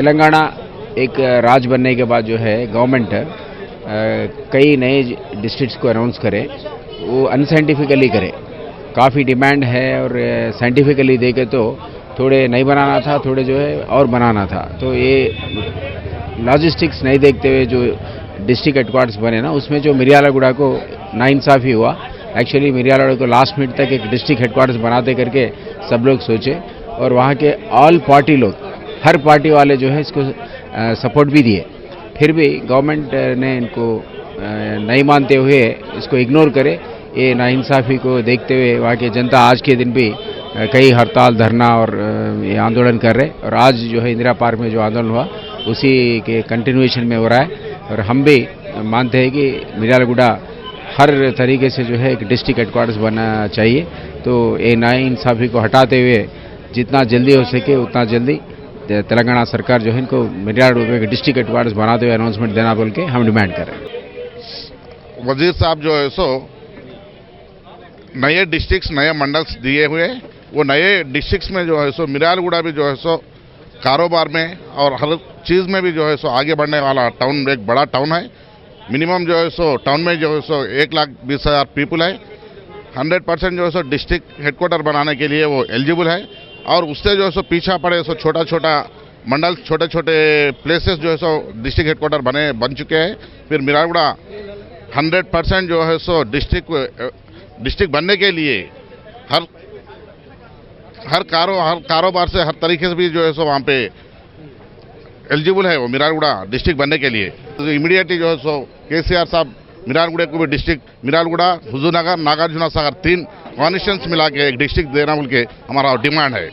तेलंगाना एक राज्य बनने के बाद जो है गवर्नमेंट कई नए डिस्ट्रिक्ट्स को अनाउंस करे, वो अनसाइंटिफिकली करे। काफ़ी डिमांड है और साइंटिफिकली देखे तो थोड़े नहीं बनाना था, थोड़े जो है और बनाना था। तो ये लॉजिस्टिक्स नहीं देखते हुए जो डिस्ट्रिक्ट हेडक्वार्टर्स बने ना, उसमें जो मिर्यालगुड़ा को नाइंसाफ़ी हुआ। एक्चुअली मिर्यालगुड़ा को लास्ट मिनट तक एक डिस्ट्रिक्ट हेडक्वार्टर्स बनाते करके सब लोग सोचे, और वहाँ के ऑल पार्टी लोग, हर पार्टी वाले जो है इसको सपोर्ट भी दिए। फिर भी गवर्नमेंट ने इनको नहीं मानते हुए इसको इग्नोर करे। ये नाइंसाफ़ी को देखते हुए वहाँ की जनता आज के दिन भी कई हड़ताल, धरना और ये आंदोलन कर रहे। और आज जो है इंदिरा पार्क में जो आंदोलन हुआ उसी के कंटिन्यूएशन में हो रहा है। और हम भी मानते हैं कि मिर्यालगुड़ा हर तरीके से जो है एक डिस्ट्रिक्ट हेडक्वार्टर्स बनना चाहिए। तो ये नाइंसाफ़ी को हटाते हुए जितना जल्दी हो सके उतना जल्दी तेलंगाना सरकार जो है इनको मिर्यालगुड़ा के डिस्ट्रिक्ट हेडक्वार्टर्स बनाते हुए अनाउंसमेंट देना बोल के हम डिमांड कर रहे हैं। वजीर साहब जो है सो नए डिस्ट्रिक्ट्स, नए मंडल्स दिए हुए, वो नए डिस्ट्रिक्ट्स में जो है सो मिर्यालगुड़ा भी जो है सो कारोबार में और हर चीज़ में भी जो है सो आगे बढ़ने वाला टाउन, एक बड़ा टाउन है। मिनिमम जो है सो टाउन में जो है सो 1,20,000 पीपल है। 100% जो है सो डिस्ट्रिक्ट हेडक्वार्टर बनाने के लिए वो एलिजिबल है। और उससे जो है सो पीछा पड़े सो छोटा छोटा मंडल, छोटे छोटे प्लेसेस जो है सो डिस्ट्रिक्ट हेडक्वार्टर बन चुके हैं। फिर मिर्यालगुड़ा 100% जो है सो डिस्ट्रिक्ट बनने के लिए हर कारोबार से, हर तरीके से भी जो है सो वहाँ पे एलिजिबल है वो मिर्यालगुड़ा डिस्ट्रिक्ट बनने के लिए। तो इमीडिएटली जो है सो केसीआर साहब मिर्यालगुड़ा को भी डिस्ट्रिक्ट, मिर्यालगुड़ा, हुजूरनगर, नागार्जुन सागर 3 कॉन्स्टिट्यूंसी मिला के एक डिस्ट्रिक्ट देना बोल के हमारा डिमांड है।